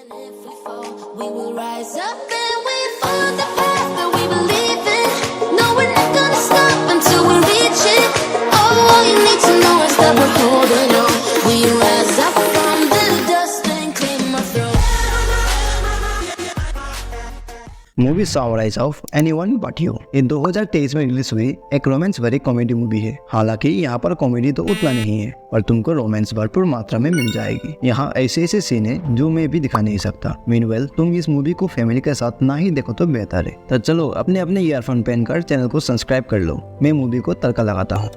Even if we fall, we will rise up and we follow the path that we believe in. No, we're not gonna stop until we reach it. Oh, all you need to know is that we're holding on. We rise up from the dust and claim our throne. Movie सावराइज of anyone but you ये 2023 में release हुई एक romance भरी comedy movie है। हालांकि यहाँ पर कॉमेडी तो उतना नहीं है, पर तुमको रोमांस भरपूर मात्रा में मिल जाएगी। यहाँ ऐसे ऐसे सीन है जो मैं भी दिखा नहीं सकता। मीनवेल तुम इस मूवी को फैमिली के साथ ना ही देखो तो बेहतर है। तो चलो अपने अपने ईयरफोन पहनकर चैनल को सब्सक्राइब कर लो। मैं मूवी को तड़का लगाता हूँ।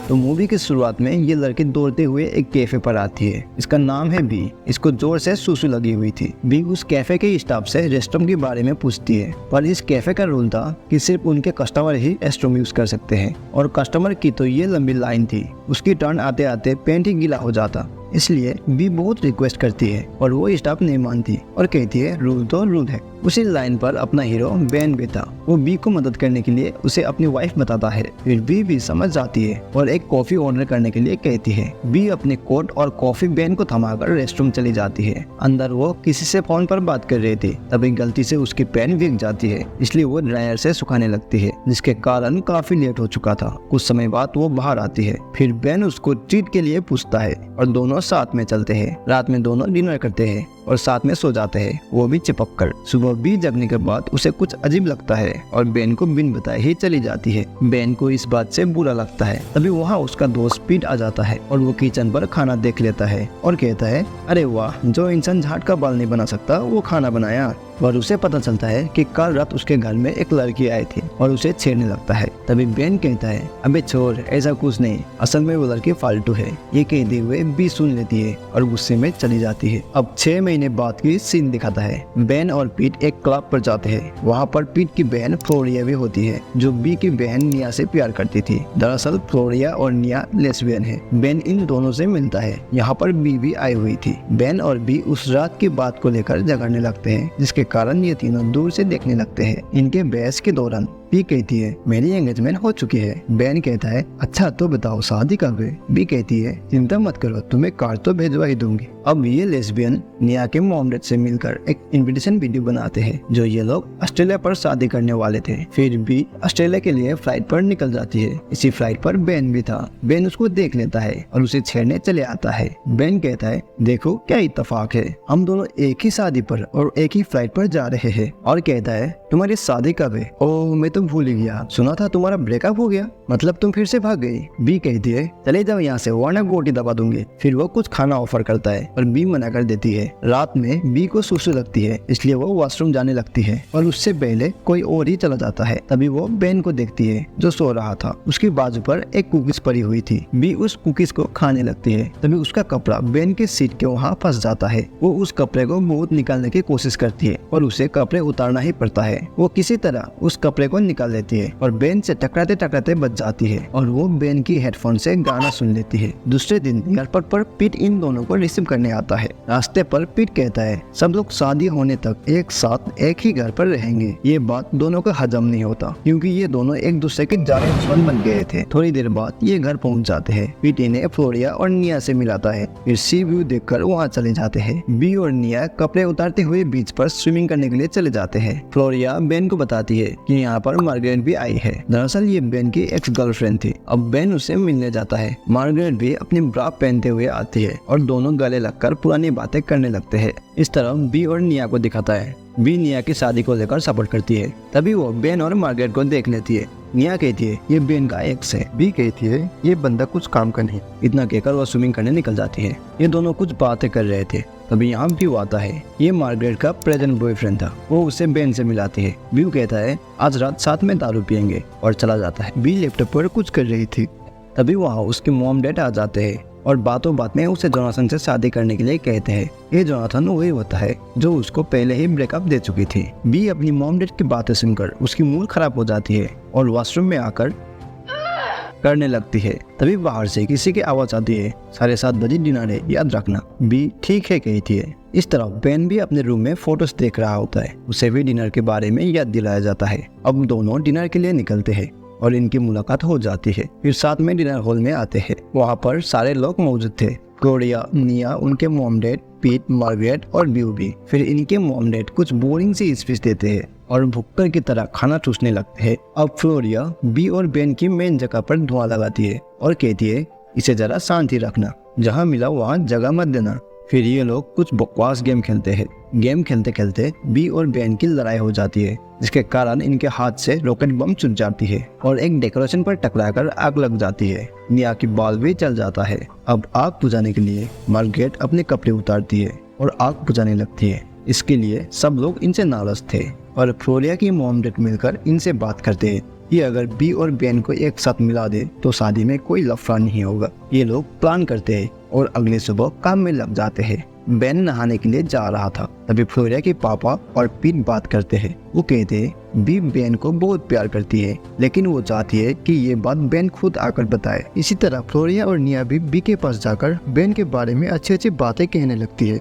तो मूवी की शुरुआत में ये लड़की दौड़ते हुए एक कैफे पर आती है। इसका नाम है बी। इसको जोर से सुसु लगी हुई थी। बी उस कैफे के स्टाफ से रेस्टरूम के बारे में पूछती है, पर इस कैफे का रूल था कि सिर्फ उनके कस्टमर ही रेस्टरूम यूज कर सकते हैं, और कस्टमर की तो ये लंबी लाइन थी। उसकी टर्न आते आते पेंट ही गीला हो जाता। इसलिए बी बहुत रिक्वेस्ट करती है और वो स्टाफ नहीं मानती और कहती है रूल तो रूल है। उसी लाइन पर अपना हीरो बेन भी था। वो बी को मदद करने के लिए उसे अपनी वाइफ बताता है। फिर बी भी समझ जाती है और एक कॉफी ऑर्डर करने के लिए कहती है। बी अपने कोट और कॉफी बेन को थमाकर रेस्टरूम चली जाती है। अंदर वो किसी से फोन पर बात कर रही थी, तभी गलती से उसकी पेन भीग जाती है। इसलिए वो ड्रायर से सुखाने लगती है, जिसके कारण काफी लेट हो चुका था। कुछ समय बाद वो बाहर आती है। फिर बेन उसको ट्रीट के लिए पूछता है और दोनों साथ में चलते हैं। रात में दोनों डिनर करते हैं और साथ में सो जाते हैं, वो भी चिपक कर। सुबह बी जगने के बाद उसे कुछ अजीब लगता है और बेन को बिन बताए ही चली जाती है। बेन को इस बात से बुरा लगता है। तभी वहाँ उसका दोस्त पीट आ जाता है और वो किचन पर खाना देख लेता है और कहता है, अरे वाह, जो इंसान झाट का बाल नहीं बना सकता वो खाना बनाया। और उसे पता चलता है कि कल रात उसके घर में एक लड़की आई थी और उसे छेड़ने लगता है। तभी बेन कहता है, अबे छोड़, ऐसा कुछ नहीं, असल में वो लड़की फालतू है। ये कहते हुए बी सुन लेती है और गुस्से में चली जाती है। अब 6 महीने बाद की सीन दिखाता है। बेन और पीट एक क्लब पर जाते हैं। वहाँ पर पीट की बहन फ्लोरिया भी होती है, जो बी की बहन निया से प्यार करती थी। दरअसल फ्लोरिया और निया लेस्बियन है। बेन इन दोनों से मिलता है। यहाँ पर बी भी आई हुई थी। बेन और बी उस रात की बात को लेकर झगड़ने लगते हैं, जिसके कारण ये तीनों दूर से देखने लगते हैं। इनके बहस के दौरान बी कहती है, मेरी एंगेजमेंट हो चुकी है। बेन कहता है, अच्छा तो बताओ शादी कब है? बी कहती है, चिंता मत करो, तुम्हें कार्ड तो भेजवा ही दूंगी। अब ये लेस्बियन निया के मॉम डैड से मिलकर एक इनविटेशन वीडियो बनाते हैं, जो ये लोग ऑस्ट्रेलिया पर शादी करने वाले थे। फिर बी ऑस्ट्रेलिया के लिए फ्लाइट पर निकल जाती है। इसी फ्लाइट पर बेन भी था। बेन उसको देख लेता है और उसे छेड़ने चले आता है। बेन कहता है, देखो क्या इत्तेफाक है, हम दोनों एक ही शादी पर और एक ही फ्लाइट पर जा रहे हैं। और कहता है, तुम्हारी शादी कब है? ओह, मैं तो भूल ही गया, सुना था तुम्हारा ब्रेकअप हो गया, मतलब तुम फिर से भाग गई। बी कहती है, चले जाओ यहाँ से वरना गोटी दबा दूंगी। फिर वो कुछ खाना ऑफर करता है और बी मना कर देती है। रात में बी को सुसु लगती है, इसलिए वो वॉशरूम जाने लगती है और उससे पहले कोई और ही चला जाता है। तभी वो बेन को देखती है जो सो रहा था। उसकी बाजू पर एक कुकीज पड़ी हुई थी। बी उस कुकीज को खाने लगती है। तभी उसका कपड़ा बेन के सीट के वहाँ फंस जाता है। वो उस कपड़े को बहुत निकालने की कोशिश करती है और उसे कपड़े उतारना ही पड़ता है। वो किसी तरह उस कपड़े को निकाल लेती है और बेन से टकराते टकराते बच जाती है और वो बेन की हेडफोन से गाना सुन लेती है। दूसरे दिन एयरपोर्ट पर पीट इन दोनों को रिसीव करने आता है। रास्ते पर पीट कहता है, सब लोग शादी होने तक एक साथ एक ही घर पर रहेंगे। ये बात दोनों को हजम नहीं होता, क्योंकि ये दोनों एक दूसरे के जाने दुश्मन बन गए थे। थोड़ी देर बाद ये घर पहुंच जाते हैं। पीट इन्हें फ्लोरिया और निया से मिलाता है। फिर सी व्यू देखकर वहाँ चले जाते हैं। बी और निया कपड़े उतारते हुए बीच पर स्विमिंग करने के लिए चले जाते हैं। फ्लोरिया बेन को बताती है कि यहाँ पर मार्गरेट भी आई है। दरअसल ये बेन की एक्स गर्लफ्रेंड थी। अब बेन उसे मिलने जाता है। मार्गरेट भी अपनी ब्रा पहनते हुए आती है और दोनों गले लगकर पुरानी बातें करने लगते हैं। इस तरह बी और निया को दिखाता है। बी निया की शादी को लेकर सपोर्ट करती है। तभी वो बेन और मार्गरेट को देख लेती है। निया कहती है, ये बेन का एक्स है। बी कहती है, ये बंदा कुछ काम का नहीं। इतना कहकर वो स्विमिंग करने निकल जाती है। ये दोनों कुछ बातें कर रहे थे। तभी यहाँ व्यू आता है। ये मार्गरेट का प्रेजेंट बॉयफ्रेंड था। वो उसे बेन से मिलाती है। व्यू कहता है, आज रात साथ में दारू पियेंगे, और चला जाता है। बी लैपटॉप पर कुछ कर रही थी। तभी वहाँ उसके मॉम डैड आ जाते हैं और बातों बात में उसे जोनाथन से शादी करने के लिए कहते हैं। ये जोनाथन वही होता है जो उसको पहले ही ब्रेकअप दे चुकी थी। बी अपनी मॉम डैड की बातें सुनकर उसकी मूड खराब हो जाती है और वॉशरूम में आकर करने लगती है। तभी बाहर से किसी की आवाज आती है, 7:30 बजे डिनर है, याद रखना। बी ठीक है कहती है। इस तरह बेन भी अपने रूम में फोटोज देख रहा होता है। उसे भी डिनर के बारे में याद दिलाया जाता है। अब दोनों डिनर के लिए निकलते हैं और इनकी मुलाकात हो जाती है। फिर साथ में डिनर हॉल में आते हैं। वहाँ पर सारे लोग मौजूद थे। फ्लोरिया, निया, उनके मॉम डैड, पीट, मार्गरेट और ब्यू भी। फिर इनके मॉम डैड कुछ बोरिंग सी स्पीच देते हैं और भुक्कर की तरह खाना चूसने लगते हैं। अब फ्लोरिया बी और बेन की मेन जगह पर धुआं लगाती है और कहती है इसे जरा शांति रखना, जहाँ मिला वहाँ जगह मत देना। फिर ये लोग कुछ बकवास गेम खेलते हैं। गेम खेलते खेलते बी और बेन की लड़ाई हो जाती है, जिसके कारण इनके हाथ से रॉकेट बम छूट जाती है और एक डेकोरेशन पर टकराकर आग लग जाती है। निया की बाल भी जल जाता है। अब आग बुझाने के लिए मार्गरेट अपने कपड़े उतारती है और आग बुझाने लगती है। इसके लिए सब लोग इनसे नाराज थे और फ्लोरिया की मॉम डैड मिलकर इनसे बात करते हैं कि अगर बी और बेन को एक साथ मिला दे तो शादी में कोई लफड़ा नहीं होगा। ये लोग प्लान करते हैं और अगले सुबह काम में लग जाते हैं। बेन नहाने के लिए जा रहा था, तभी फ्लोरिया के पापा और पीट बात करते हैं। वो कहते हैं बी बेन को बहुत प्यार करती है, लेकिन वो चाहती है कि ये बात बेन खुद आकर बताए। इसी तरह फ्लोरिया और निया भी बी के पास जाकर बेन के बारे में अच्छी अच्छी बातें कहने लगती है।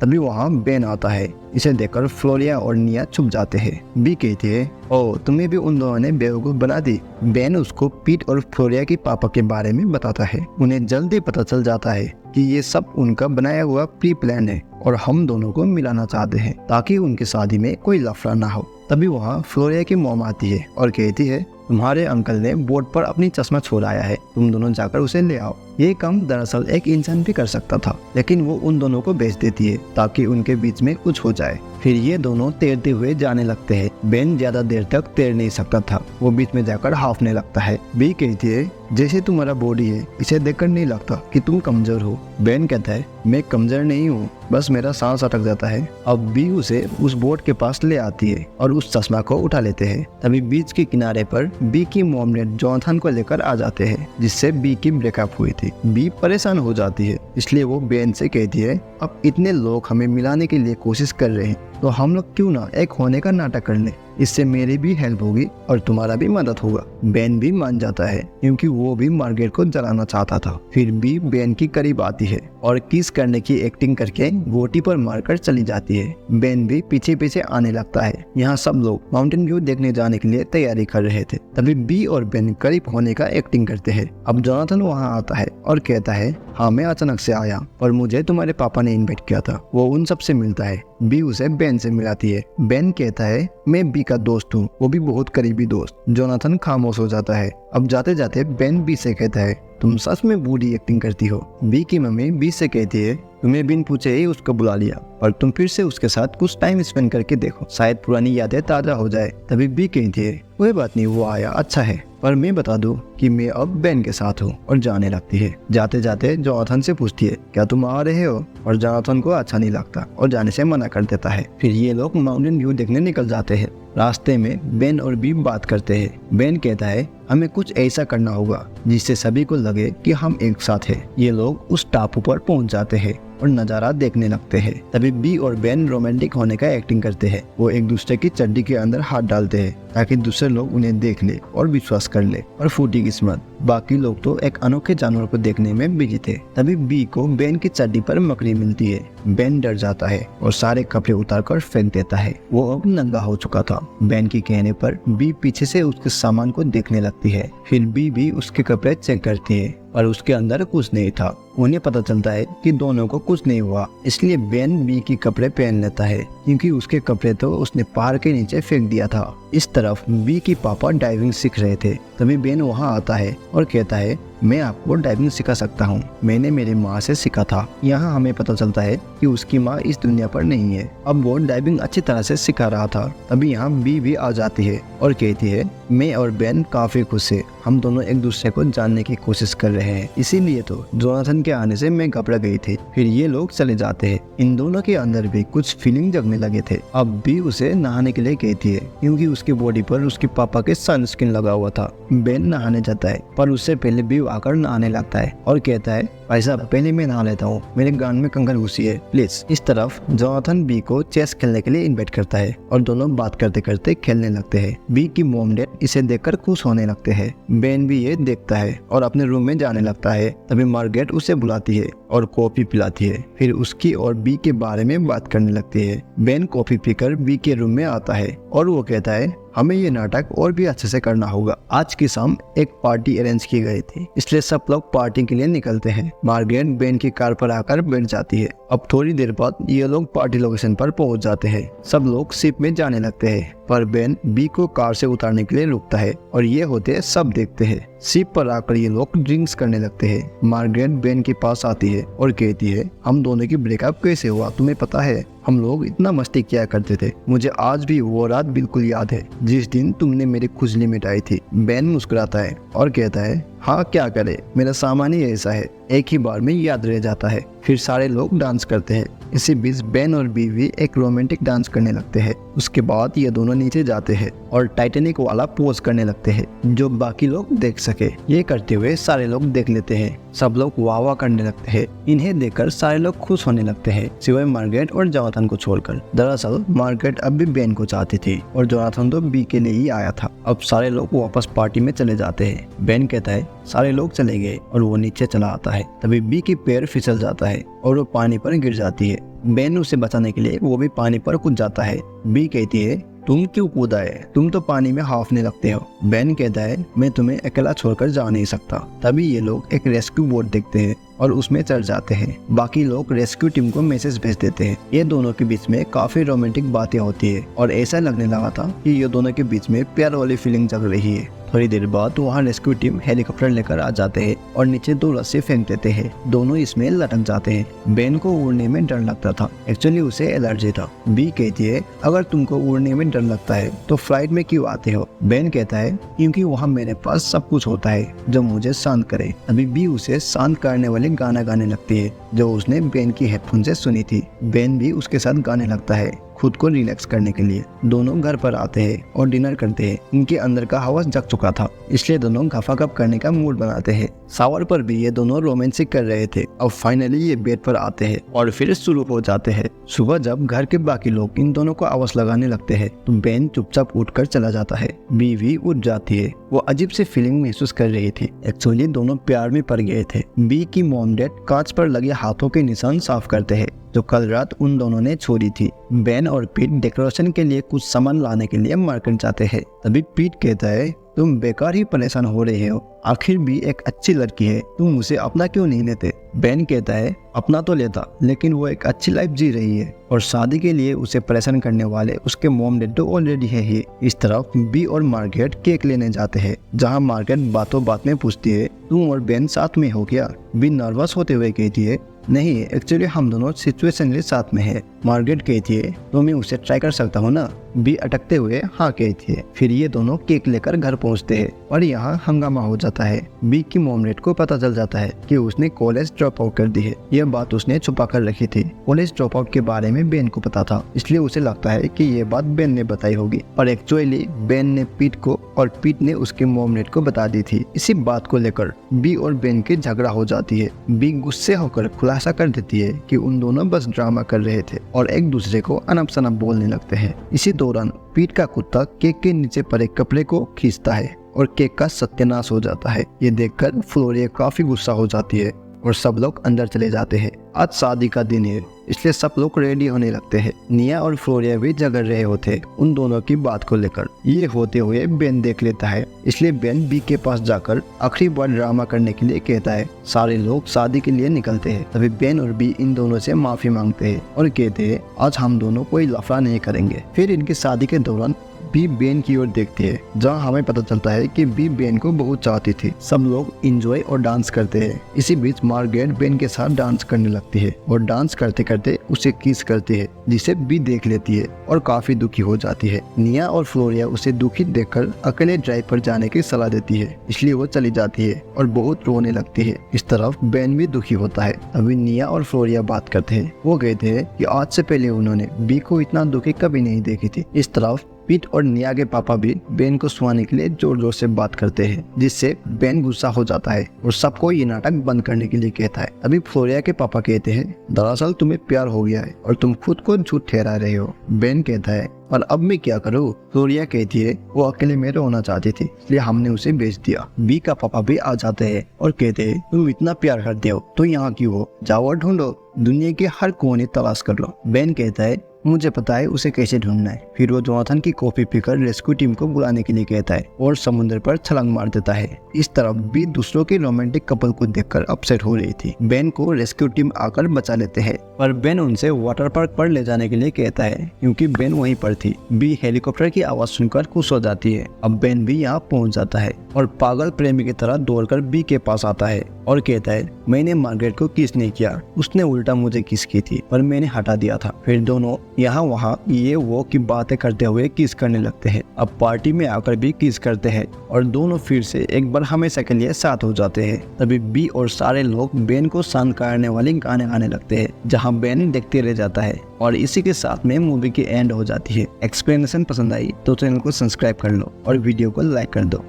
तभी वहाँ बेन आता है। इसे देखकर फ्लोरिया और निया छुप जाते हैं। बी कहती है ओ तुम्हें भी उन दोनों ने बेवकूफ बना दी। बेन उसको पीट और फ्लोरिया के पापा के बारे में बताता है। उन्हें जल्दी पता चल जाता है कि ये सब उनका बनाया हुआ प्री प्लान है और हम दोनों को मिलाना चाहते हैं ताकि उनकी शादी में कोई लफड़ा ना हो। तभी वहाँ फ्लोरिया की मॉम आती है और कहती है तुम्हारे अंकल ने बोर्ड पर अपनी चश्मा छोड़ाया है, तुम दोनों जाकर उसे ले आओ। ये काम दरअसल एक इंसान भी कर सकता था, लेकिन वो उन दोनों को भेज देती है ताकि उनके बीच में कुछ हो जाए। फिर ये दोनों तैरते हुए जाने लगते हैं। बेन ज्यादा देर तक तैर नहीं सकता था, वो बीच में जाकर हाफने लगता है। बी कहती है जैसे तुम्हारा बॉडी है, इसे देखकर नहीं लगता कि तुम कमजोर हो। बेन कहता है मैं कमजोर नहीं हूँ, बस मेरा सांस अटक जाता है। अब बी उसे उस बोट के पास ले आती है और उस चश्मा को उठा लेते हैं। तभी बीच के किनारे पर बी की मॉम ने जोनाथन को लेकर आ जाते हैं, जिससे बी की ब्रेकअप हुई थी। बी परेशान हो जाती है, इसलिए वो बेन से कहती है अब इतने लोग हमें मिलाने के लिए कोशिश कर रहे हैं तो हम लोग क्यों ना एक होने का नाटक कर लें, इससे मेरी भी हेल्प होगी और तुम्हारा भी मदद होगा। बेन भी मान जाता है क्योंकि वो भी मार्गरेट को जलाना चाहता था। फिर भी बेन की करीब आती है और किस करने की एक्टिंग करके गोटी पर मारकर चली जाती है। बेन भी पीछे पीछे आने लगता है। यहाँ सब लोग माउंटेन व्यू देखने जाने के लिए तैयारी कर रहे थे। तभी बी और बेन करीब होने का एक्टिंग करते हैं। अब जोनाथन वहाँ आता है और कहता है हाँ मैं अचानक से आया और मुझे तुम्हारे पापा ने इन्वाइट किया था। वो उन सब से मिलता है। बी उसे बेन से मिलाती है। बेन कहता है मैं बी का दोस्त हूँ, वो भी बहुत करीबी दोस्त। जोनाथन खामोश हो जाता है। अब जाते जाते बेन बी से कहता है तुम सच में बुरी एक्टिंग करती हो। बी की मम्मी बी से कहती है तुम्हें बिन पूछे ही उसको बुला लिया और तुम फिर से उसके साथ कुछ टाइम स्पेंड करके देखो, शायद पुरानी यादें ताजा हो जाए। तभी बी कहती है कोई बात नहीं, वो आया अच्छा है, पर मैं बता दूं कि मैं अब बेन के साथ हूँ, और जाने लगती है। जाते जाते जोनाथन से पूछती है क्या तुम आ रहे हो, और जोनाथन को अच्छा नहीं लगता और जाने से मना कर देता है। फिर ये लोग माउंटेन व्यू देखने निकल जाते हैं। रास्ते में बेन और बी बात करते हैं। बेन कहता है हमें कुछ ऐसा करना होगा जिससे सभी को लगे कि हम एक साथ हैं। ये लोग उस टापू पर पहुंच जाते हैं और नजारा देखने लगते हैं। तभी बी और बेन रोमांटिक होने का एक्टिंग करते हैं। वो एक दूसरे की चड्डी के अंदर हाथ डालते हैं ताकि दूसरे लोग उन्हें देख ले और विश्वास कर ले, और फूटी किस्मत बाकी लोग तो एक अनोखे जानवर को देखने में बिजी थे। तभी बी को बेन की चड्डी पर मकड़ी मिलती है। बेन डर जाता है और सारे कपड़े उतारकर फेंक देता है। वो अब नंगा हो चुका था। बेन के कहने पर बी पीछे से उसके सामान को देखने लगती है। फिर बी भी उसके कपड़े चेक करती है और उसके अंदर कुछ नहीं था। उन्हें पता चलता है कि दोनों को कुछ नहीं हुआ, इसलिए बेन बी के कपड़े पहन लेता है क्योंकि उसके कपड़े तो उसने पहाड़ के नीचे फेंक दिया था। इस तरफ बी के पापा डाइविंग सीख रहे थे। तभी बेन वहाँ आता है और कहता है मैं आपको डाइविंग सिखा सकता हूँ, मैंने मेरी माँ से सीखा था। यहाँ हमें पता चलता है कि उसकी माँ इस दुनिया पर नहीं है। अब वो डाइविंग अच्छी तरह से सिखा रहा था। तभी यहाँ बी भी आ जाती है और कहती है मैं और बेन काफी खुश है, हम दोनों एक दूसरे को जानने की कोशिश कर रहे हैं, इसीलिए तो जोनाथन के आने से मैं घबरा गई थी। फिर ये लोग चले जाते हैं। इन दोनों के अंदर भी कुछ फीलिंग जगने लगे थे। अब भी उसे नहाने के लिए कहती है क्योंकि उसकी बॉडी पर उसके पापा के सनस्क्रीन लगा हुआ था। बेन नहाने जाता है पर उससे पहले भी आकर नहाने लगता है और कहता है भाई साहब पहले मैं नहा लेता हूँ, मेरे गान में कंकर घुसी है प्लीज। इस तरफ जोनाथन बी को चेस खेलने के लिए इन्वाइट करता है और दोनों बात करते करते खेलने लगते हैं। बी की मॉम डैड इसे देखकर खुश होने लगते हैं। बेन भी ये देखता है और अपने रूम में जाने लगता है। तभी मार्गरेट उसे बुलाती है और कॉफी पिलाती है। फिर उसकी और बी के बारे में बात करने लगती है। बेन कॉफी पीकर बी के रूम में आता है और वो कहता है हमें ये नाटक और भी अच्छे से करना होगा। आज की शाम एक पार्टी अरेंज की गई थी, इसलिए सब लोग पार्टी के लिए निकलते हैं। मार्गरेट बेन की कार पर आकर बैठ जाती है। अब थोड़ी देर बाद ये लोग पार्टी लोकेशन पर पहुंच जाते हैं। सब लोग शिप में जाने लगते हैं, पर बेन बी को कार से उतारने के लिए रुकता है और ये होते सब देखते हैं। शिप पर आकर ये लोग ड्रिंक्स करने लगते हैं। मार्गरेट बेन के पास आती है और कहती है, हम दोनों की ब्रेकअप कैसे हुआ तुम्हें पता है? हम लोग इतना मस्ती किया करते थे। मुझे आज भी वो रात बिल्कुल याद है जिस दिन तुमने मेरी खुजली मिटाई थी। बेन मुस्कुराता है और कहता है, हाँ क्या करे, मेरा सामान ही ऐसा है, एक ही बार में याद रह जाता है। फिर सारे लोग डांस करते हैं। इसी बीच बेन और बीवी एक रोमांटिक डांस करने लगते हैं। उसके बाद ये दोनों नीचे जाते हैं और टाइटैनिक वाला पोज करने लगते हैं जो बाकी लोग देख सके। ये करते हुए सारे लोग देख लेते हैं। सब लोग वाह वाह करने लगते हैं। इन्हें देखकर सारे लोग खुश होने लगते हैं सिवाय मार्गरेट और जोनाथन को छोड़कर। दरअसल मार्गरेट अब भी बेन को चाहती थी और जोनाथन तो बी के लिए ही आया था। अब सारे लोग वापस पार्टी में चले जाते हैं। बेन कहता है सारे लोग चले गए और वो नीचे चला आता है। तभी बी की पैर फिसल जाता है और वो पानी पर गिर जाती है। बेन उसे बचाने के लिए वो भी पानी पर कूद जाता है। बी कहती है, तुम क्यों कूदा है? तुम तो पानी में हाफने लगते हो। बेन कहता है, मैं तुम्हें अकेला छोड़कर जा नहीं सकता। तभी ये लोग एक रेस्क्यू बोट देखते हैं और उसमें चढ़ जाते हैं। बाकी लोग रेस्क्यू टीम को मैसेज भेज देते हैं। ये दोनों के बीच में काफी रोमांटिक बातें होती है और ऐसा लगने लगा था कि ये दोनों के बीच में प्यार वाली फीलिंग जग रही है। थोड़ी देर बाद वहाँ रेस्क्यू टीम हेलीकॉप्टर लेकर आ जाते हैं और नीचे 2 रस्सी फेंक देते हैं। दोनों इसमें लटक जाते हैं। बेन को उड़ने में डर लगता था, एक्चुअली उसे एलर्जी था। बी कहती है, अगर तुमको उड़ने में डर लगता है तो फ्लाइट में क्यों आते हो? बेन कहता है, क्योंकि वहाँ मेरे पास सब कुछ होता है जो मुझे शांत करे। अभी बी उसे शांत करने वाले गाना गाने लगती है जो उसने बेन की हेडफोन से सुनी थी। बेन भी उसके साथ गाने लगता है खुद को रिलैक्स करने के लिए। दोनों घर पर आते हैं और डिनर करते हैं। इनके अंदर का हवस जग चुका था, इसलिए दोनों गपागप करने का मूड बनाते हैं। शावर पर भी ये दोनों रोमांसिक कर रहे थे। अब फाइनली ये बेड पर आते हैं और फिर शुरू हो जाते हैं। सुबह जब घर के बाकी लोग इन दोनों को आवाज लगाने लगते हैं तो बेन चुपचाप उठकर चला जाता है। बीवी उठ जाती है। वो अजीब सी फीलिंग महसूस कर रही थी। एक्चुअली दोनों प्यार में पड़ गए थे। बी की मॉम डैड कांच पर लगे हाथों के निशान साफ करते हैं जो कल रात उन दोनों ने छोड़ी थी। बेन और पीट डेकोरेशन के लिए कुछ सामान लाने के लिए मार्केट जाते हैं। तभी पीट कहता है, तुम बेकार ही परेशान हो रहे हो, आखिर भी एक अच्छी लड़की है, तुम उसे अपना क्यों नहीं लेते? बेन कहता है, अपना तो लेता, लेकिन वो एक अच्छी लाइफ जी रही है और शादी के लिए उसे परेशान करने वाले उसके मॉम डैड तो ऑलरेडी है ही। इस तरफ बी और मार्गरेट केक लेने जाते हैं जहाँ मार्गरेट बातों बात में पूछती है, तुम और बेन साथ में हो क्या? बी नर्वस होते हुए कहती है, नहीं, एक्चुअली हम दोनों सिचुएशनली साथ में है। मार्गरेट कहती है, तो मैं उसे ट्राई कर सकता हूँ ना? बी अटकते हुए हाँ कहती है। फिर ये दोनों केक लेकर घर पहुँचते हैं और यहाँ हंगामा हो जाता है। बी की मॉमलेट को पता चल जाता है कि उसने कॉलेज ड्रॉप आउट कर दी है। यह बात उसने छुपा कर रखी थी। कॉलेज ड्रॉप आउट के बारे में बेन को पता था, इसलिए उसे लगता है कि ये बात बेन ने बताई होगी, पर एक्चुअली बेन ने पीट को और पीट ने उसके मॉमलेट को बता दी थी। इसी बात को लेकर बी और बेन की झगड़ा हो जाती है। बी गुस्से होकर खुलासा कर देती है कि उन दोनों बस ड्रामा कर रहे थे और एक दूसरे को अनप शनप बोलने लगते हैं। इसी दौरान पीट का कुत्ता केक के नीचे पड़े कपड़े को खींचता है और केक का सत्यानाश हो जाता है। ये देखकर फ्लोरिया काफी गुस्सा हो जाती है और सब लोग अंदर चले जाते हैं। आज शादी का दिन है, इसलिए सब लोग रेडी होने लगते हैं। निया और फ्लोरिया भी झगड़ रहे होते उन दोनों की बात को लेकर। ये होते हुए बेन देख लेता है, इसलिए बेन बी के पास जाकर आखिरी बार ड्रामा करने के लिए कहता है। सारे लोग शादी के लिए निकलते हैं। तभी बेन और बी इन दोनों से माफी मांगते हैं और कहते हैं, आज हम दोनों कोई लफड़ा नहीं करेंगे। फिर इनकी शादी के दौरान बी बेन की ओर देखती है, जहाँ हमें पता चलता है कि बी बेन को बहुत चाहती थी। सब लोग एंजॉय और डांस करते हैं। इसी बीच मार्गरेट बेन के साथ डांस करने लगती है और डांस करते करते उसे किस करती है, जिसे बी देख लेती है और काफी दुखी हो जाती है। निया और फ्लोरिया उसे दुखी देखकर अकेले ड्राइव पर जाने की सलाह देती है, इसलिए वो चली जाती है और बहुत रोने लगती है। इस तरफ बेन भी दुखी होता है। अभी निया और फ्लोरिया बात करते हैं। वो कहते हैं कि आज से पहले उन्होंने बी को इतना दुखी कभी नहीं देखी थी। इस तरफ पीट और निया के पापा भी बेन को सुनाने के लिए जोर जोर से बात करते हैं, जिससे बेन गुस्सा हो जाता है और सबको ये नाटक बंद करने के लिए कहता है। अभी फ्लोरिया के पापा कहते हैं, दरअसल तुम्हें प्यार हो गया है और तुम खुद को झूठ ठहरा रहे हो। बेन कहता है, और अब मैं क्या करूँ? फ्लोरिया कहती है, वो अकेले में रहना चाहती थी, इसलिए हमने उसे बेच दिया। बी का पापा भी आ जाते हैं और कहते हैं, तुम इतना प्यार करते हो तो यहाँ क्यों हो? जाओ और ढूंढो, दुनिया के हर कोने तलाश कर लो। बेन कहता है, मुझे पता है उसे कैसे ढूंढना है। फिर वो जोनाथन की कॉफी पीकर रेस्क्यू टीम को बुलाने के लिए कहता है और समुद्र पर छलांग मार देता है। इस तरफ भी दूसरों के रोमांटिक कपल को देखकर अपसेट हो रही थी। बेन को रेस्क्यू टीम आकर बचा लेते हैं, पर बेन उनसे वाटर पार्क पर ले जाने के लिए कहता है क्योंकि बेन वहीं पर थी। बी हेलीकॉप्टर की आवाज सुनकर खुश हो जाती है। अब बेन भी यहाँ पहुँच जाता है और पागल प्रेमी की तरह दौड़कर बी के पास आता है और कहता है मैंने मार्गरेट को किस नहीं किया, उसने उल्टा मुझे किस की थी पर मैंने हटा दिया था। फिर दोनों यहाँ वहाँ ये वो की बातें करते हुए किस करने लगते हैं। अब पार्टी में आकर भी किस करते हैं और दोनों फिर से एक बार हमेशा के लिए साथ हो जाते हैं। तभी बी और सारे लोग बेन को शांत करने वाले गाने गाने लगते हैं, जहाँ बेन देखते रह जाता है। और इसी के साथ में मूवी की एंड हो जाती है। एक्सप्लेनेशन पसंद आई तो चैनल को सब्सक्राइब कर लो और वीडियो को लाइक कर दो।